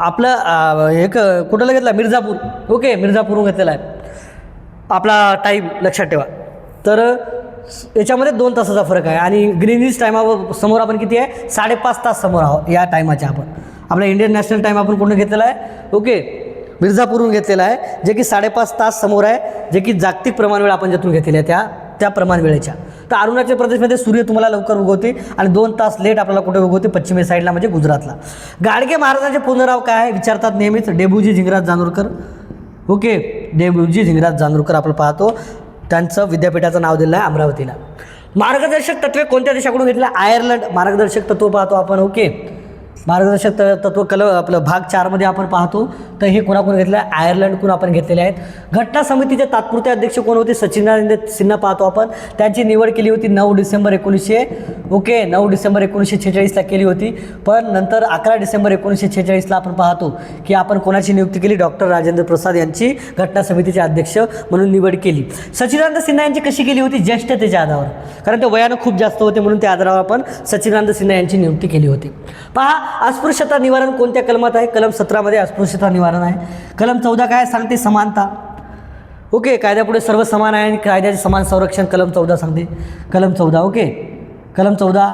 आपलं एक कुठलं घेतलं? मिर्झापूर. ओके, मिर्झापूरहून घेतलेला आहे आपला टाईम. लक्षात ठेवा, तर याच्यामध्ये 2 तासाचा फरक आहे. आणि ग्रीनविच टाईमावर समोर आपण किती आहे? 5.5 तास समोर आहोत या टायमाच्या. आपण आपला इंडियन नॅशनल टाईम आपण कुठून घेतलेला आहे? ओके, मिर्झापूरहून घेतलेला आहे, जे की 5.5 तास समोर आहे, जे की जागतिक प्रमाण वेळ आपण ज्यातून घेतलेली आहे त्या प्रमाण वेळेच्या. तर अरुणाचल प्रदेशमध्ये सूर्य तुम्हाला लवकर उगवते आणि 2 तास लेट आपल्याला कुठे उगवते? पश्चिमे साईडला, म्हणजे गुजरातला. गाडगे महाराजांचे पूर्ण नाव काय आहे? विचारतात नेहमीच. डेबूजी झिंगराज जानोरकर. ओके, डेबूजी झिंगराज जानोरकर आपण पाहतो. त्यांचं विद्यापीठाचं नाव दिलं आहे अमरावतीला. मार्गदर्शक तत्वे कोणत्या देशाकडून घेतले? आयर्लंड. मार्गदर्शक तत्व पाहतो आपण. ओके, मार्गदर्शक तत्व आपलं भाग 4मध्ये आपण पाहतो, तर हे कोणाकडून घेतलं आहे? आयर्लंडकडून आपण घेतलेले आहेत. घटना समितीचे तात्पुरते अध्यक्ष कोण होते? सचिदानंद सिन्हा पाहतो आपण. त्यांची निवड केली होती 9 डिसेंबर 1946ला केली होती, पण नंतर 11 डिसेंबर 1946ला आपण पाहतो की आपण कोणाची नियुक्ती केली? डॉक्टर राजेंद्र प्रसाद यांची घटना समितीचे अध्यक्ष म्हणून निवड केली. सचिदानंद सिन्हा यांची कशी केली होती? ज्येष्ठतेच्या आधारावर, कारण ते वयानं खूप जास्त होते, म्हणून त्या आधारावर आपण सचिदानंद सिन्हा यांची नियुक्ती केली होती. पहा, अस्पृश्यता निवारण कोणत्या कलमात आहे? कलम 17मध्ये अस्पृश्यता निवारण आहे. कलम 14 काय सांगते? समानता. ओके, कायद्यापुढे सर्व समान आहे आणि कायद्याचे समान संरक्षण कलम 14 सांगते. कलम 14. ओके, कलम 14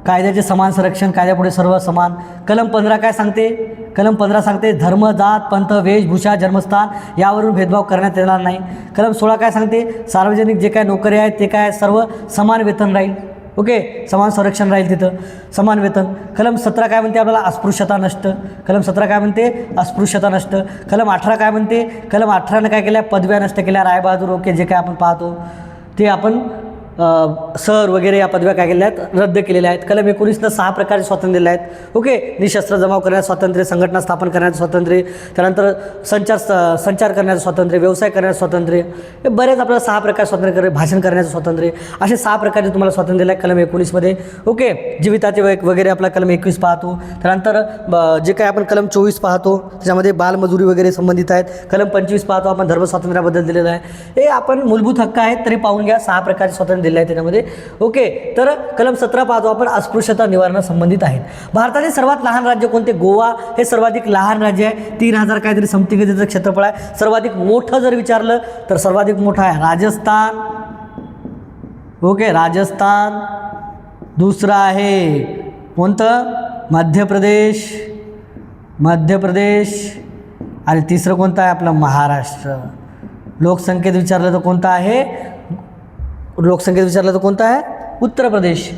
कायद्याचे समान संरक्षण, कायद्यापुढे सर्व समान. कलम 15 काय सांगते? कलम 15 सांगते धर्म, जात, पंथ, वेशभूषा, जन्मस्थान यावरून भेदभाव करण्यात येणार नाही. कलम 16 काय सांगते? सार्वजनिक जे काय नोकरी आहेत ते काय सर्व समान वेतन राहील. ओके, समान संरक्षण राहील तिथं, समान वेतन. कलम 17 काय म्हणते आपल्याला? अस्पृश्यता नष्ट. कलम 17 काय म्हणते? अस्पृश्यता नष्ट. कलम 18 काय म्हणते? कलम 18ने काय केल्या? पदव्या नष्ट केल्या. रायबहादूर. ओके, जे काय आपण पाहतो ते आपण सर वगैरे या पदव्या काय केलेल्या आहेत, रद्द केलेल्या आहेत. कलम 19नं 6 प्रकारचे स्वातंत्र्य दिले आहेत. ओके, निशस्त्र जमाव करण्याचं स्वातंत्र्य, संघटना स्थापन करण्याचं स्वातंत्र्य, त्यानंतर संचार करण्याचं स्वातंत्र्य, व्यवसाय करण्याचं स्वातंत्र्य, हे बरेच आपल्याला 6 प्रकार स्वातंत्र्य, भाषण करण्याचं स्वातंत्र्य, असे 6 प्रकारचे तुम्हाला स्वातंत्र्य दिलं आहे कलम 19मध्ये. ओके, जीविताचे वगैरे आपला कलम 21 पाहतो. त्यानंतर जे काय आपण कलम 24 पाहतो त्याच्यामध्ये बालमजुरी वगैरे संबंधित आहेत. कलम 25 पाहतो आपण धर्मस्वातंत्र्याबद्दल दिलेलं आहे. हे आपण मूलभूत हक्क आहेत तरी पाहून घ्या, 6 प्रकारचे स्वातंत्र्य दिले आहे त्याच्यामध्ये. ओके, तर कलम 17 पाहतो आपण अस्पृश्यता निवारणासंबंधित आहेत. भारतातील सर्वात लहान राज्य कोणते? गोवा हे सर्वाधिक लहान राज्य आहे. 3000 काहीतरी समथिंग क्षेत्रफळ आहे. सर्वाधिक मोठं जर विचारलं तर सर्वाधिक मोठं आहे राजस्थान. ओके, राजस्थान. दुसरं आहे कोणतं? मध्य प्रदेश. आणि तिसरं कोणतं आहे आपलं? महाराष्ट्र. लोकसंख्येत विचारलं तर कोणतं आहे? उत्तर प्रदेश.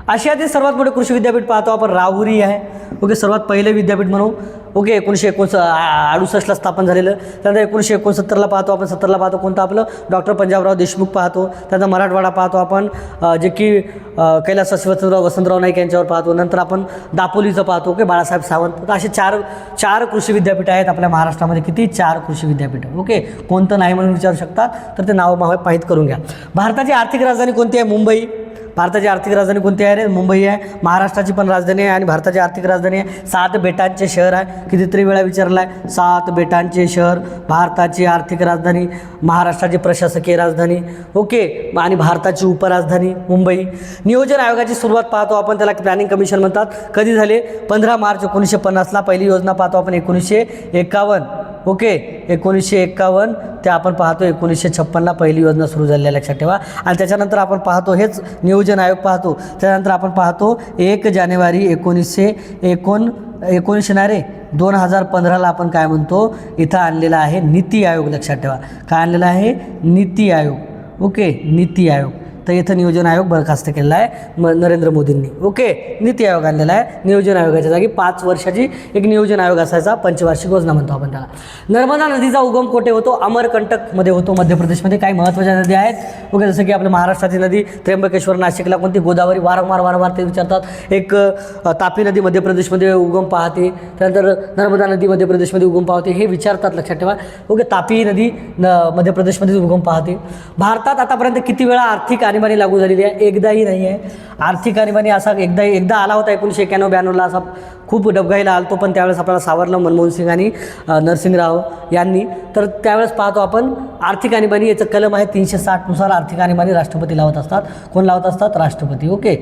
आशियातील सर्वात मोठे कृषी विद्यापीठ पाहतो आपण राहुरी आहे. ओके, सर्वात पहिले विद्यापीठ म्हणू. ओके, 1968ला स्थापन झालेलं. त्यानंतर 1969ला पाहतो आपण, 70ला पाहतो कोणतं आपलं? डॉक्टर पंजाबराव देशमुख पाहतो. त्यानंतर मराठवाडा पाहतो आपण, जे की कैलास वसंतराव नाईक यांच्यावर पाहतो. नंतर आपण दापोलीचं पाहतो. ओके, बाळासाहेब सावंत. तर असे चार कृषी विद्यापीठ आहेत आपल्या महाराष्ट्रामध्ये. किती? 4 कृषी विद्यापीठ. ओके, कोणतं नाही म्हणून विचारू शकतात तर ते नाव माहीत करून घ्या. भारताची आर्थिक राजधानी कोणती आहे? मुंबई. भारताची आर्थिक राजधानी कोणती आहे रे? मुंबई आहे. महाराष्ट्राची पण राजधानी आहे आणि भारताची आर्थिक राजधानी आहे. 7 बेटांचे शहर आहे. कितीतरी वेळा विचारला आहे. 7 बेटांचे शहर, भारताची आर्थिक राजधानी, महाराष्ट्राची प्रशासकीय राजधानी. ओके, आणि भारताची उपराजधानी मुंबई. नियोजन आयोगाची सुरुवात पाहतो आपण, त्याला प्लॅनिंग कमिशन म्हणतात. कधी झाले? 15 मार्च 1950ला. पहिली योजना पाहतो आपण 1951. ओके, 1951 ते आपण पाहतो 1956ला पहिली योजना सुरू झाली आहे, लक्षात ठेवा. आणि त्याच्यानंतर आपण पाहतो हेच नियोजन आयोग पाहतो. त्यानंतर आपण पाहतो 1 जानेवारी 2015ला आपण काय म्हणतो? इथं आणलेला आहे नीती आयोग. लक्षात ठेवा, काय आणलेला आहे? नीती आयोग. ओके, नीती आयोग. तर इथं नियोजन आयोग बरखास्त केलेला आहे नरेंद्र मोदींनी. ओके, नीती आयोग आणलेला आहे. नियोजन आयोगाच्या जागी 5 वर्षाची एक नियोजन आयोग असायचा, पंचवार्षिक योजना म्हणतो आपण त्याला. नर्मदा नदीचा उगम कुठे होतो? अमरकंटकमध्ये होतो, मध्य प्रदेशमध्ये. काही महत्त्वाच्या नद्या आहेत. ओके, जसं की आपल्या महाराष्ट्राची नदी त्र्यंबकेश्वर, नाशिकला कोणती? गोदावरी. वारंवार ते विचारतात. एक तापी नदी मध्य प्रदेशमध्ये उगम पाहते. त्यानंतर नर्मदा नदी मध्य प्रदेशमध्ये उगम पाहते, हे विचारतात, लक्षात ठेवा. ओके, तापी नदी मध्य प्रदेशमध्ये उगम पाहते. भारतात आतापर्यंत किती वेळा आर्थिक आणीबाणी लागू झालेली आहे? एकदाही नाही आहे. आर्थिक आणीबाणी असा एकदा आला होता 1991-92ला. असा खूप डबघाईला आलतो, पण त्यावेळेस आपल्याला सावरलं मनमोहन सिंग आणि नरसिंहराव यांनी. तर त्यावेळेस पाहतो आपण आर्थिक आणीबाणी, याचं कलम आहे 360 नुसार आर्थिक आणीबाणी राष्ट्रपती लावत असतात. कोण लावत असतात? राष्ट्रपती. ओके,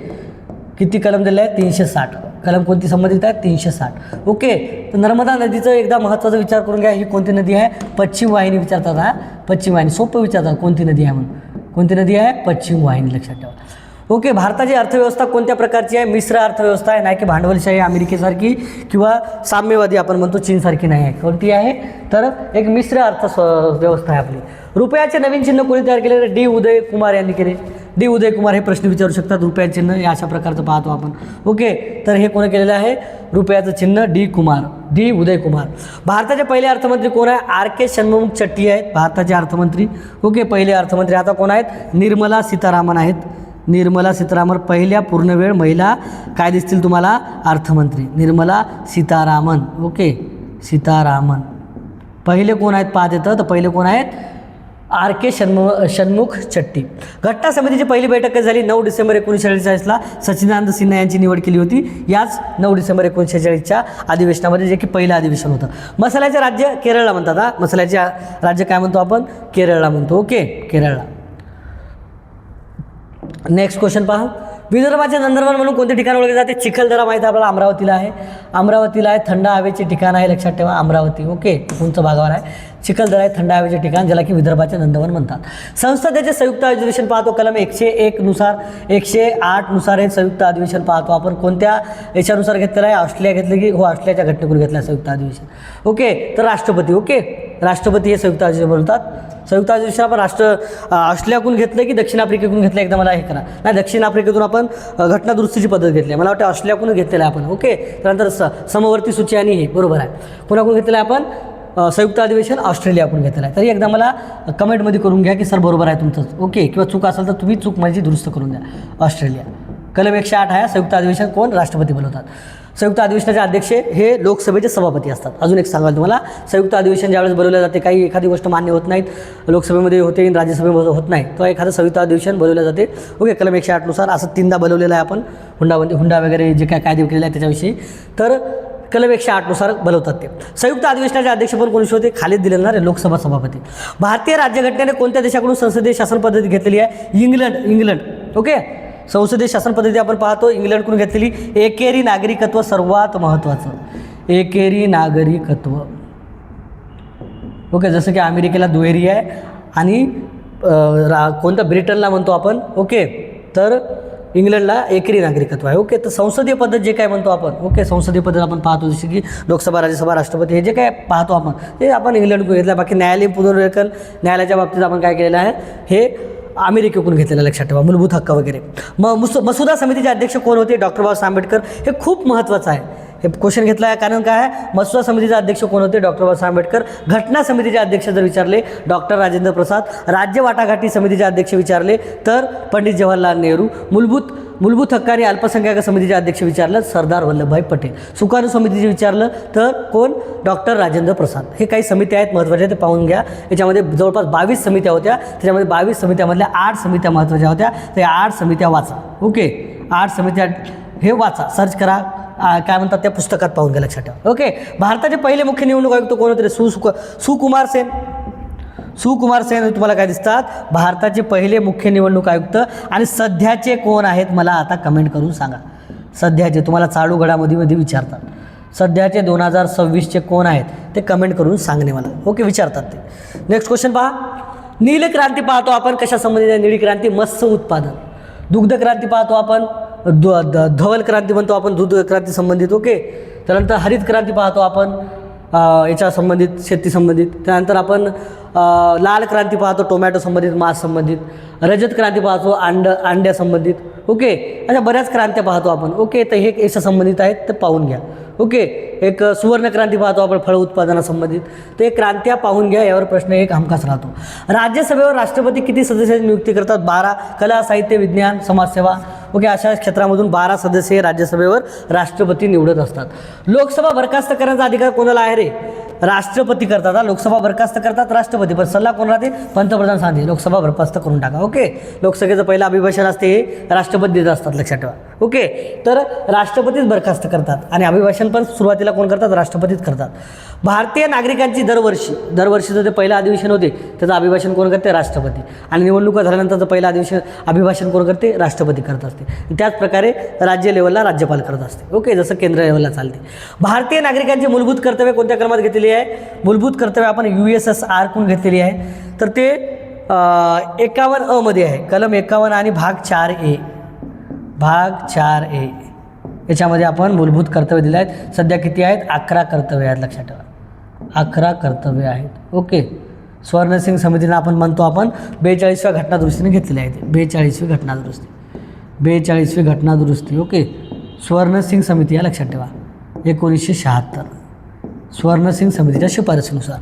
किती कलम दिले आहे? 360. कलम कोणती संबंधित आहे? 360. ओके, तर नर्मदा नदीचं एकदा महत्त्वाचा विचार करून घ्या. ही कोणती नदी आहे? पश्चिम वाहिनी विचारतात. हा, पश्चिम वाहिनी. सोपं विचारतात कोणती नदी आहे म्हणून. कोणती नदी आहे? पश्चिम वाहिनी, लक्षात ठेवा. ओके, भारताची अर्थव्यवस्था कोणत्या प्रकारची आहे? मिश्र अर्थव्यवस्था आहे, नाही की भांडवलशाही अमेरिकेसारखी किंवा साम्यवादी आपण म्हणतो चीनसारखी नाही आहे. कोणती आहे? तर एक मिश्र अर्थव्यवस्था आहे आपली. रुपयाचे नवीन चिन्ह कोणी तयार केले? डी उदय कुमार यांनी केले. डी उदय कुमार हे प्रश्न विचारू शकतात. रुपयाचे चिन्ह हे अशा प्रकारचं पाहतो आपण. ओके, तर हे कोणी केलेलं आहे? रुपयाचं चिन्ह डी उदय कुमार. भारताचे पहिले अर्थमंत्री कोण आहे? R.K. षण्मुख चट्टी आहेत भारताचे अर्थमंत्री. ओके, पहिले अर्थमंत्री आता कोण आहेत? निर्मला सीतारामन आहेत. निर्मला सीतारामन पहिल्या पूर्णवेळ महिला काय दिसतील तुम्हाला? अर्थमंत्री निर्मला सीतारामन. ओके, सीतारामन. पहिले कोण आहेत पाहत येतं, तर पहिले कोण आहेत? R.K. षण्मुख चट्टी. घटना समितीची पहिली बैठक कधी झाली? 9 डिसेंबर 1946ला सच्चिदानंद सिन्हा यांची निवड केली होती. याच 9 डिसेंबर 1946च्या अधिवेशनामध्ये, जे की पहिलं अधिवेशन होतं. मसाल्याचे राज्य केरळला म्हणतात. हा, मसाल्याचे राज्य काय म्हणतो आपण? केरळला म्हणतो. ओके, केरळला. नेक्स्ट क्वेश्चन पहा. विदर्भाचे नंदनवन म्हणून कोणते ठिकाण ओळखले जाते? चिखलदरा माहिती आहे आपल्याला, अमरावतीला आहे. अमरावतीला आहे. थंड हवेचे ठिकाण आहे, लक्षात ठेवा. अमरावती. ओके, उंच भागावर आहे. चिखलदरा आहे थंड हवेचे ठिकाण, ज्याला की विदर्भाचे नंदनवन म्हणतात. संसदेचे संयुक्त अधिवेशन पाहतो कलम 101 नुसार, 108 नुसार हे संयुक्त अधिवेशन पाहतो आपण. कोणत्या याच्यानुसार घेतलेलं आहे? ऑस्ट्रेलिया घेतलं की? हो, ऑस्ट्रेलियाच्या घटनेकडून घेतलं आहे संयुक्त अधिवेशन. ओके, तर राष्ट्रपती. ओके, राष्ट्रपती हे संयुक्त अधिवेशन बोलतात. संयुक्त अधिवेशन आपण ऑस्ट्रेलियाकडून घेतलं की दक्षिण आफ्रिकेकडून घेतलं? एकदा मला हे करा. नाही, दक्षिण आफ्रिकेतून आपण घटना दुरुस्तीची पद्धत घेतली आहे. मला वाटतं ऑस्ट्रेलियाकडून घेतलेलं आहे आपण. ओके, त्यानंतर समवर्ती सूची आणि हे बरोबर आहे. कोणाकडून घेतलेलं आहे आपण? संयुक्त अधिवेशन ऑस्ट्रेलियाकडून घेतलेलं आहे. तरी एकदा मला कमेंटमध्ये करून घ्या की सर बरोबर आहे तुमचं, ओके, किंवा चूक असेल तर तुम्ही चूक माझी दुरुस्त करून द्या. ऑस्ट्रेलिया. कलम 108 आहे. संयुक्त अधिवेशन कोण? राष्ट्रपती बोलवतात. संयुक्त अधिवेशनाचे अध्यक्ष हे लोकसभेचे सभापती असतात. अजून एक सांगाल तुम्हाला, संयुक्त अधिवेशन ज्यावेळेस बोलवलं जाते, काही एखादी गोष्ट मान्य होत नाहीत, लोकसभेमध्ये होते आणि राज्यसभेमध्ये होत नाही, तो एखादं संयुक्त अधिवेशन बोलवलं जाते. ओके, कलम 108 नुसार असं 3दा बोलवलेलं आहे आपण, हुंडा वगैरे जे काय कायदे केलेले आहेत त्याच्याविषयी. तर कलम 108 नुसार बोलवतात ते. संयुक्त अधिवेशनाचे अध्यक्ष पण कोणी होते? खालीद दिलेलं ना, लोकसभा सभापती. भारतीय राज्यघटनेने कोणत्या देशाकडून संसदीय शासन पद्धती घेतलेली आहे? इंग्लंड. ओके, संसदीय शासन पद्धती आपण पाहतो इंग्लंडकडून घेतलेली. एकेरी नागरिकत्व सर्वात महत्त्वाचं, एकेरी नागरिकत्व. ओके, जसं की अमेरिकेला दुहेरी आहे आणि कोणतं ब्रिटनला म्हणतो आपण. ओके, तर इंग्लंडला एकेरी नागरिकत्व आहे. ओके, तर संसदीय पद्धत जे काय म्हणतो आपण, ओके, संसदीय पद्धत आपण पाहतो जसे की लोकसभा, राज्यसभा, राष्ट्रपती, हे जे काय पाहतो आपण ते आपण इंग्लंडकडून घेतलं. बाकी न्यायालयीन पुनर्विवेचन न्यायालयाच्या बाबतीत आपण काय केलेलं आहे, हे अमेरिकेकडून घेतलेलं, लक्षात ठेवा. मूलभूत हक्क वगैरे. मसुदा समितीचे अध्यक्ष कोण होते? डॉक्टर बाबासाहेब आंबेडकर. हे खूप महत्त्वाचं आहे, हे क्वेश्चन घेतला आहे. कारण काय आहे, मसुदा समितीचे अध्यक्ष कोण होते? डॉक्टर बाबासाहेब आंबेडकर. घटना समितीचे अध्यक्ष जर विचारले, डॉक्टर राजेंद्र प्रसाद. राज्य वाटाघाटी समितीचे अध्यक्ष विचारले तर पंडित जवाहरलाल नेहरू. मूलभूत हक्क आणि अल्पसंख्याक समितीचे अध्यक्ष विचारलं, सरदार वल्लभभाई पटेल. सुकाणू समितीचे विचारलं तर कोण? डॉक्टर राजेंद्र प्रसाद. हे काही समित्या आहेत महत्त्वाच्या, ते पाहून घ्या. याच्यामध्ये जवळपास 22 समित्या होत्या, त्याच्यामध्ये 22 समित्यामधल्या 8 समित्या महत्त्वाच्या होत्या. तर या 8 समित्या वाचा. ओके, 8 समित्या हे वाचा, सर्च करा, काय म्हणतात त्या पुस्तकात पाहून घ्या, लक्षात ठेवा. ओके, भारताचे पहिले मुख्य निवडणूक आयुक्त कोण होते? सुकुमार सेन. सुकुमार सेन तुम्हाला काय दिसतात? भारताचे पहिले मुख्य निवडणूक आयुक्त. आणि सध्याचे कोण आहेत मला आता कमेंट करून सांगा. सध्याचे तुम्हाला चालू घडामोडीमध्ये विचारतात, सध्याचे 2026चे कोण आहेत ते कमेंट करून सांगणे मला. ओके, विचारतात ते. नेक्स्ट क्वेश्चन पहा. नील क्रांती पाहतो आपण कशा संबंधित आहे? निळी क्रांती मत्स्य उत्पादन. दुग्ध क्रांती पाहतो आपण, धवल क्रांती म्हणतो आपण, दूध क्रांती संबंधित. ओके, त्यानंतर हरित क्रांती पाहतो आपण, याच्या संबंधित, शेती संबंधित. त्यानंतर आपण लाल क्रांती पाहतो, टोमॅटो संबंधित, मांस संबंधित. रजत क्रांती पाहतो, अंड्या संबंधित. ओके, अशा बऱ्याच क्रांत्या पाहतो आपण. ओके, तर हे याच्या संबंधित आहेत तर पाहून घ्या. ओके, एक सुवर्ण क्रांती पाहतो आपण, फळ उत्पादनासंबंधित. तर हे क्रांत्या पाहून घ्या, यावर प्रश्न एक हमखास राहतो. राज्यसभेवर राष्ट्रपती किती सदस्यांची नियुक्ती करतात? 12. कला, साहित्य, विज्ञान, समाजसेवा. ओके, अशा क्षेत्रामधून 12 सदस्य राज्यसभेवर राष्ट्रपती निवडत असतात. लोकसभा बरखास्त करण्याचा अधिकार कोणाला आहे रे? राष्ट्रपती करतात. लोकसभा बरखास्त करतात राष्ट्रपती, पण सल्ला कोण राहते? पंतप्रधान सांगते लोकसभा बरखास्त करून टाका. ओके, लोकसभेचं पहिलं अभिभाषण असते हे राष्ट्रपती देत असतात, लक्षात ठेवा. ओके, तर राष्ट्रपतीच बरखास्त करतात आणि अभिभाषण पण सुरुवातीला कोण करतात? राष्ट्रपतीच करतात. भारतीय नागरिकांची दरवर्षीचं जे पहिलं अधिवेशन होते त्याचं अभिभाषण कोण करते? राष्ट्रपती. आणि निवडणुका झाल्यानंतरचं पहिलं अभिभाषण कोण करते? राष्ट्रपती करत असते. त्याच प्रकारे राज्य लेवलला राज्यपाल करत असते. ओके, जसं केंद्र लेवलला चालते. भारतीय नागरिकांची मूलभूत कर्तव्य कोणत्या क्रमात घेतलेली आहे? मूलभूत कर्तव्य आपण USSR कोण घेतलेली आहे? तर ते 51 मध्ये आहे, कलम 51 आणि भाग 4A. भाग 4A याच्यामध्ये आपण मूलभूत कर्तव्य दिले आहेत. सध्या किती आहेत? 11 कर्तव्य आहेत, लक्षात ठेवा. 11 कर्तव्य आहेत. ओके, स्वर्णसिंग समितीनं आपण म्हणतो आपण 42व्या घटनादुरुस्तीने घेतलेली आहे. 42वी घटनादुरुस्ती, 42वी घटनादुरुस्ती. ओके, स्वर्णसिंग समिती आहे, लक्षात ठेवा. 1976 स्वर्णसिंग समितीच्या शिफारसीनुसार.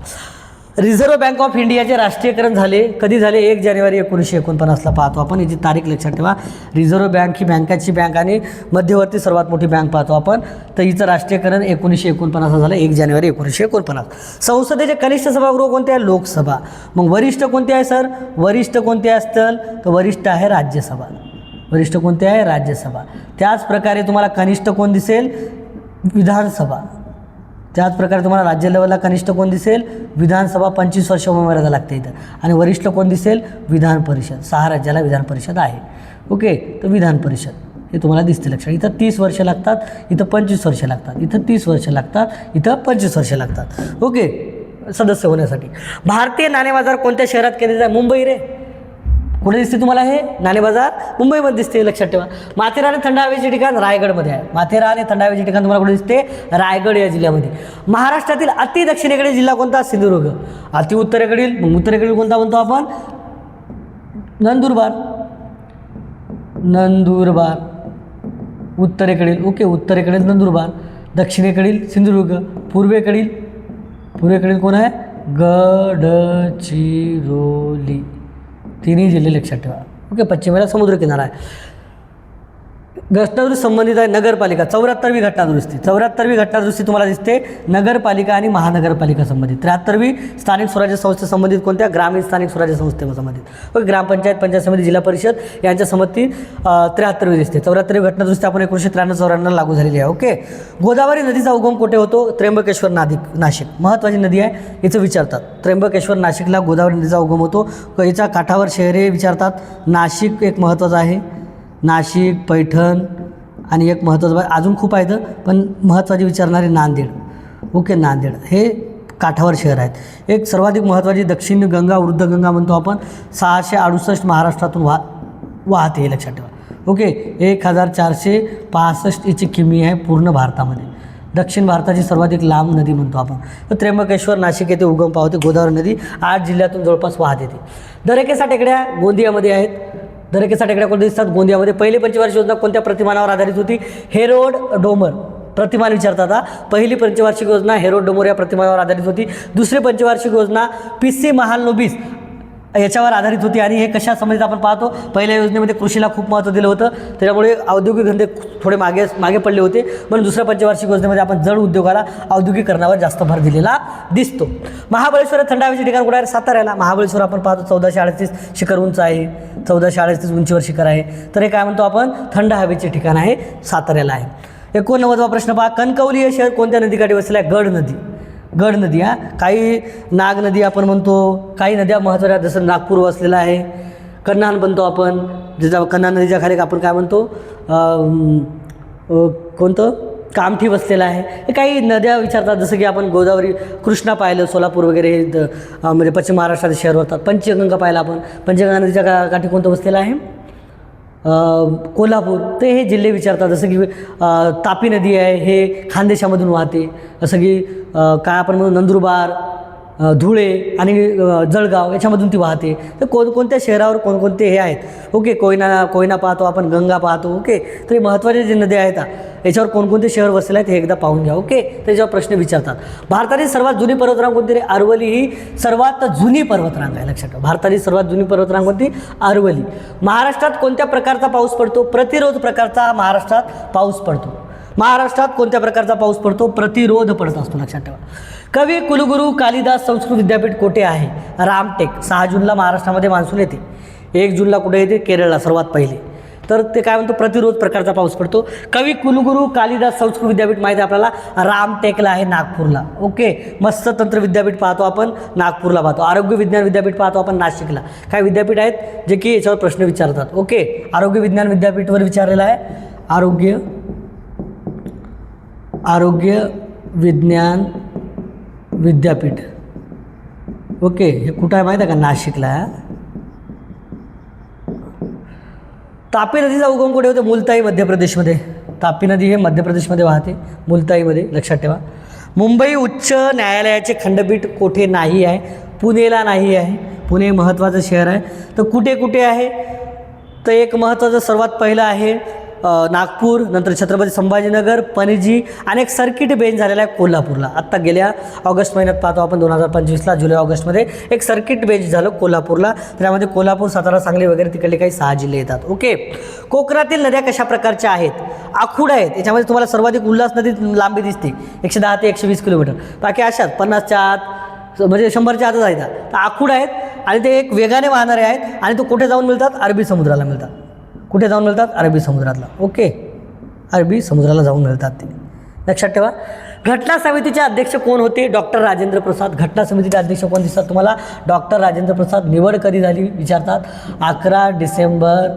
रिझर्व्ह बँक ऑफ इंडियाचे राष्ट्रीयकरण झाले कधी झाले? 1 जानेवारी 1949ला पाहतो आपण. याची तारीख लक्षात ठेवा. रिझर्व्ह बँक ही बँकाची बँक आणि मध्यवर्ती सर्वात मोठी बँक पाहतो आपण. तर हिचं राष्ट्रीयकरण 1949 झालं, 1 जानेवारी 1949. संसदेचे कनिष्ठ सभागृह कोणते आहे? लोकसभा. मग वरिष्ठ कोणते आहे सर? वरिष्ठ कोणते असतील? तर वरिष्ठ आहे राज्यसभा. वरिष्ठ कोणते आहे? राज्यसभा. त्याच प्रकारे तुम्हाला कनिष्ठ कोण दिसेल? विधानसभा. त्याच प्रकारे तुम्हाला राज्य लेवलला कनिष्ठ कोण दिसेल? विधानसभा. 25 वर्ष मर्यादा लागते इथं. आणि वरिष्ठ कोण दिसेल? विधान परिषद. 6 राज्याला विधान परिषद आहे. ओके, तर विधान परिषद हे तुम्हाला दिसते, लक्षात. इथं 30 वर्ष लागतात, इथं 25 वर्ष लागतात. इथं 30 वर्ष लागतात, इथं 25 वर्ष लागतात. ओके, सदस्य होण्यासाठी. भारतीय नाणे बाजार कोणत्या शहरात केंद्रित आहे? मुंबई रे. कुठे दिसते तुम्हाला हे नाणे बाजार? मुंबईमध्ये दिसते, लक्षात ठेवा. माथेरान आणि थंड हवेचे ठिकाण रायगडमध्ये आहे. माथेरान आणि थंड हवेचे ठिकाण तुम्हाला कुठे दिसते? रायगड या जिल्ह्यामध्ये. महाराष्ट्रातील अति दक्षिणेकडील जिल्हा कोणता? सिंधुदुर्ग. अति उत्तरेकडील, मग उत्तरेकडील कोणता म्हणतो आपण? नंदुरबार. नंदुरबार उत्तरेकडील. ओके, उत्तरेकडील नंदुरबार, दक्षिणेकडील सिंधुदुर्ग, पूर्वेकडील पूर्वेकडील कोण आहे? गडचिरोली. तिन्ही जिल्हे लक्षात ठेवा. ओके. पश्चिमेला समुद्रकिनारा आहे. घटनादुरुस्ती संबंधित आहे नगरपालिका. 74वी घटनादुरुस्ती. 74वी घटनादुरुस्ती तुम्हाला दिसते नगरपालिका आणि महानगरपालिका संबंधित. 73वी स्थानिक स्वराज्य संस्थे संबंधित कोणत्या? ग्रामीण स्थानिक स्वराज्य संस्थे संबंधित. ओके. ग्रामपंचायत, पंचायत समिती, जिल्हा परिषद यांच्या संमती 73वी दिसते. 74वी घटनादुरुस्ती आपण 1993-94 लागू झालेली आहे. ओके. गोदावरी नदीचा उगम कुठे होतो? त्र्यंबकेश्वर नाशिक. महत्त्वाची नदी आहे, याचं विचारतात. त्र्यंबकेश्वर नाशिकला गोदावरी नदीचा उगम होतो. याच्या काठावर शहरे विचारतात. नाशिक एक महत्त्वाचं आहे. नाशिक, पैठण आणि एक महत्त्वाचं अजून खूप आहेत पण महत्त्वाची विचारणारे नांदेड. ओके. नांदेड हे काठावर शहर आहेत. एक सर्वाधिक महत्त्वाची दक्षिण गंगा, वृद्धगंगा म्हणतो आपण, 668 महाराष्ट्रातून वाहते, हे लक्षात ठेवा. ओके. 1465 हिची किमी आहे पूर्ण भारतामध्ये. दक्षिण भारताची सर्वाधिक लांब नदी म्हणतो आपण. तर त्र्यंबकेश्वर नाशिक येथे उगम पावते गोदावरी नदी. 8 जिल्ह्यातून जवळपास वाहत येते. दरेकेसा टेकड्या गोंदियामध्ये आहेत. दरेकेसा टेकड्या कोणत्या दिसतात? गोंदियामध्ये. पहिली पंचवार्षिक योजना कोणत्या प्रतिमानावर आधारित होती? Herod Domar. प्रतिमान विचारतात. पहिली पंचवार्षिक योजना हेरोड डोमर या प्रतिमानावर आधारित होती. दुसरी पंचवार्षिक योजना पिसी महालनोबिस याच्यावर आधारित होती. आणि हे कशा संबंधित आपण पाहतो? पहिल्या योजनेमध्ये कृषीला खूप महत्त्व दिलं होतं, त्याच्यामुळे औद्योगिक धंदे थोडे मागे पडले होते. म्हणून दुसऱ्या पंचवार्षिक योजनेमध्ये आपण जड उद्योगाला, औद्योगिकरणावर जास्त भर दिलेला दिसतो. महाबळेश्वर थंड हवेचे ठिकाण कुठे आहे? साताऱ्याला. महाबळेश्वर आपण पाहतो 1438 शिखर उंच आहे. 1438 उंचीवर शिखर आहे. तर हे काय म्हणतो आपण? थंड हवेचे ठिकाण आहे, साताऱ्याला आहे. 89वा प्रश्न पहा. कणकवली हे शहर कोणत्या नदीकाठी वसले आहे? गड नदी. गड नदी. काही नाग नदी आपण म्हणतो, काही नद्या महत्त्वाच्या जसं नागपूर वसलेला आहे. कन्हान म्हणतो आपण, ज्याच्या कन्हा नदीच्या खाली आपण काय म्हणतो? कोणतं? कामठी वसलेला आहे. हे काही नद्या विचारतात, जसं की आपण गोदावरी, कृष्णा पाहिलं, सोलापूर वगैरे हे म्हणजे पश्चिम महाराष्ट्राचे शहर होतात. पंचगंगा पाहिलं आपण, पंचगंगा नदीच्या काठी कोणतं वसलेलं आहे? कोल्हापूर. ते हे जिल्हे विचारतात. जसं की तापी नदी आहे, हे खानदेशामधून वाहते. जसं की काय आपण म्हणू नंदुरबार, धुळे आणि जळगाव याच्यामधून ती वाहते. तर कोणकोणत्या शहरावर कोणकोणते हे आहेत? ओके. कोयना पाहतो आपण, गंगा पाहतो. ओके. तर हे महत्त्वाचे जे नद्या आहेत याच्यावर कोणकोणते शहर वसले आहेत हे एकदा पाहून घ्या. ओके. त्याच्यावर प्रश्न विचारतात. भारतातील सर्वात जुनी पर्वतरांग कोणती? अरवली ही सर्वात जुनी पर्वतरांग आहे, लक्षात ठेवा. भारतातील सर्वात जुनी पर्वतरांग कोणती? अरवली. महाराष्ट्रात कोणत्या प्रकारचा पाऊस पडतो? प्रतिरोध प्रकारचा महाराष्ट्रात पाऊस पडतो. महाराष्ट्रात कोणत्या प्रकारचा पाऊस पडतो? प्रतिरोध पडत असतो, लक्षात ठेवा. कवी कुलगुरू कालिदास संस्कृत विद्यापीठ कुठे आहे? रामटेक. 6 जूनला महाराष्ट्रामध्ये मान्सून येते. 1 जूनला कुठे येते? केरळला सर्वात पहिले. तर ते काय म्हणतो? प्रतिरोध प्रकारचा पाऊस पडतो. कवी कुलगुरू कालिदास संस्कृत विद्यापीठ माहिती आहे आपल्याला, रामटेकला आहे, नागपूरला. ओके. मत्स्य तंत्र विद्यापीठ पाहतो आपण, नागपूरला पाहतो. आरोग्य विज्ञान विद्यापीठ पाहतो आपण, नाशिकला. काय विद्यापीठ आहेत जे की याच्यावर प्रश्न विचारतात? ओके. आरोग्य विज्ञान विद्यापीठवर विचारलेला आहे. आरोग्य विज्ञान विद्यापीठ. ओके. हे कुठं आहे माहीत आहे का? नाशिकला. तापी नदीचा उगम कुठे होते? मुलताई, मध्य प्रदेशमध्ये. तापी नदी हे मध्य प्रदेशमध्ये वाहते, मुलताईमध्ये, लक्षात ठेवा. मुंबई उच्च न्यायालयाचे खंडपीठ कोठे नाही आहे? पुणेला नाही आहे. पुणे महत्त्वाचं शहर आहे. तर कुठे कुठे आहे? तर एक महत्त्वाचं सर्वात पहिलं आहे नागपूर, नंतर छत्रपती संभाजीनगर, पणजी आणि एक सर्किट बेंच झालेला आहे कोल्हापूरला. आत्ता गेल्या ऑगस्ट महिन्यात पाहतो आपण 2025ला जुलै ऑगस्टमध्ये एक सर्किट बेंच झालं कोल्हापूरला. त्यामध्ये कोल्हापूर, सातारा, सांगली वगैरे तिकडले काही 6 जिल्हे येतात. ओके. कोकणातील नद्या कशा प्रकारच्या आहेत? आखूड आहेत. याच्यामध्ये तुम्हाला सर्वाधिक उल्हास नदी लांबी दिसते, 110 ते 120 किलोमीटर. बाकी अशाच 50च्या आत, म्हणजे 100च्या आतच आहेत. तर आखूड आहेत आणि ते एक वेगाने वाहणारे आहेत आणि तो कुठे जाऊन मिळतात? अरबी समुद्राला मिळतात. कुठे जाऊन मिळतात? अरबी समुद्रातला. ओके. अरबी समुद्राला जाऊन मिळतात ते, लक्षात ठेवा. घटना समितीचे अध्यक्ष कोण होते? डॉक्टर राजेंद्र प्रसाद. घटना समितीचे अध्यक्ष कोण दिसतात तुम्हाला? डॉक्टर राजेंद्र प्रसाद. निवड कधी झाली विचारतात? 11 डिसेंबर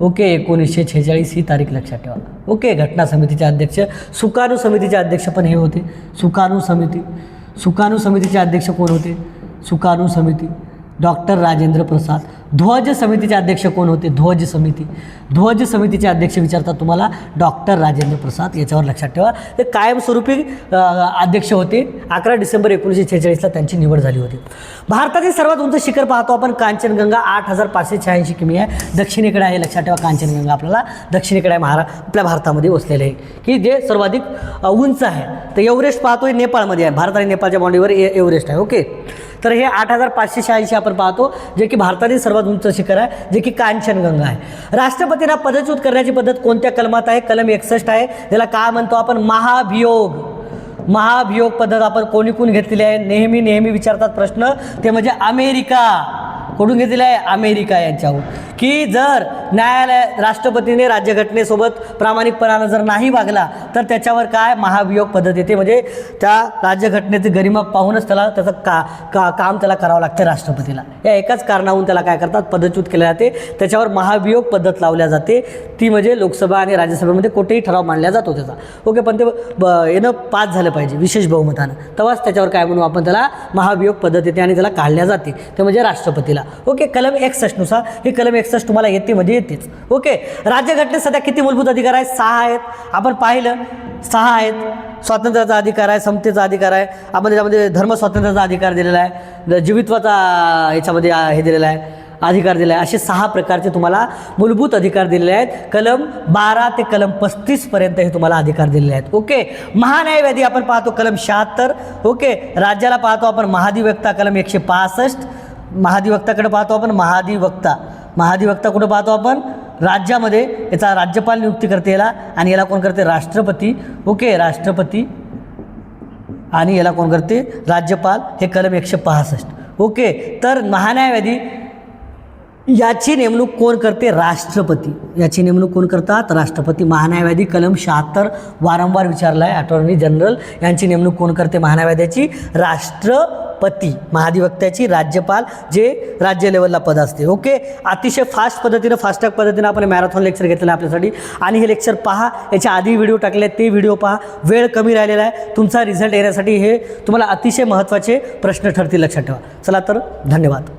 ओके 1946 ही तारीख लक्षात ठेवा. ओके. घटना समितीचे अध्यक्ष. सुकाणू समितीचे अध्यक्ष पण हे होते. सुकाणू समितीचे अध्यक्ष कोण होते? सुकाणू समिती. डॉक्टर राजेंद्र प्रसाद. ध्वज समितीचे अध्यक्ष कोण होते? ध्वज समितीचे अध्यक्ष विचारतात तुम्हाला डॉक्टर राजेंद्र प्रसाद. याच्यावर लक्षात ठेवा. ते कायमस्वरूपी अध्यक्ष होते. 11 डिसेंबर 1946ला त्यांची निवड झाली होती. भारतातील सर्वात उंच शिखर पाहतो आपण कांचनगंगा, 8586 किमी आहे. दक्षिणेकडे आहे, लक्षात ठेवा. कांचनगंगा आपल्याला दक्षिणेकडे आहे, आपल्या भारतामध्ये वसलेले आहे की जे सर्वाधिक उंच आहे. तर एव्हरेस्ट पाहतोय नेपाळमध्ये आहे. भारत आणि नेपाळच्या बाउंड्रीवर एव्हरेस्ट आहे. ओके, तर हे 8586 आपण पाहतो, जे की भारतातील सर्वात उंच शिखर आहे, जे की कांचनगंगा आहे. राष्ट्रपतींना पदच्युत करण्याची पद्धत कोणत्या कलमात आहे? कलम 61 आहे. त्याला काय म्हणतो आपण? महाभियोग पद्धत आपण कोणीकडून घेतलेली आहे? नेहमी विचारतात प्रश्न, ते म्हणजे अमेरिका. कुठून घेतलेलं आहे? अमेरिका यांच्याहून. की जर राष्ट्रपतीने राज्यघटनेसोबत प्रामाणिकपणानं जर नाही वागला तर त्याच्यावर काय? महाभियोग पद्धत येते. म्हणजे त्या राज्यघटनेची गरिमा पाहूनच त्याला त्याचं काम त्याला करावं लागतं राष्ट्रपतीला. या एकाच कारणावरून त्याला काय करतात? पदच्युत केले जाते. त्याच्यावर महाभियोग पद्धत लावल्या जाते. ती म्हणजे लोकसभा आणि राज्यसभेमध्ये कोठेही ठराव मांडला जातो त्याचा. ओके, पण ते येणं पास झालं पाहिजे विशेष बहुमतानं, तेव्हाच त्याच्यावर काय म्हणू आपण? त्याला महाभियोग पद्धत येते आणि त्याला काढल्या जाते, ते म्हणजे राष्ट्रपतीला. ओके, कलम 61 नुसार ही कलम 61 तुम्हाला येते म्हणजे येतेच. ओके, राज्यघटनेत सध्या किती मूलभूत अधिकार आहेत? 6 आहेत. आपण पाहिलं 6 आहेत. स्वातंत्र्याचा अधिकार आहे, समतेचा अधिकार आहे, आपण त्याच्यामध्ये धर्म स्वातंत्र्याचा अधिकार दिलेला आहे, जीवित्वाचा याच्यामध्ये हे दिलेला आहे, अधिकार दिला आहे. असे 6 प्रकारचे तुम्हाला मूलभूत अधिकार दिलेले आहेत. कलम 12 ते कलम 35 पर्यंत हे तुम्हाला अधिकार दिलेले आहेत. ओके, महान्यायवादी आपण पाहतो कलम 76. ओके, राज्याला पाहतो आपण महाधिवक्ता कलम 165. महाधिवक्ताकडे पाहतो आपण. महाधिवक्ता कुठं पाहतो आपण? राज्यामध्ये. याचा राज्यपाल नियुक्ती करते याला, आणि याला कोण करते? राष्ट्रपती. ओके, राष्ट्रपती, आणि याला कोण करते? राज्यपाल. हे कलम 165. ओके, तर महान्यायवादी याची नेमणूक कोण करते? राष्ट्रपती. याची नेमणूक कोण करतात? राष्ट्रपती. महान्यायवादी कलम 76 वारंवार विचारला आहे. अटॉर्नी जनरल यांची नेमणूक कोण करते? महान्यायवाद्याची राष्ट्रपती. महाधिवक्त्याची राज्यपाल, जे राज्य लेवलला पद असते. ओके, अतिशय फास्ट ट्रॅक पद्धतीनं आपण मॅरेथॉन लेक्चर घेतलेलं आहे आपल्यासाठी, आणि हे लेक्चर पहा. याच्या आधी व्हिडिओ टाकले आहेत ते व्हिडिओ पहा. वेळ कमी राहिलेला आहे. तुमचा रिझल्ट येण्यासाठी हे तुम्हाला अतिशय महत्त्वाचे प्रश्न ठरतील, लक्षात ठेवा. चला तर, धन्यवाद.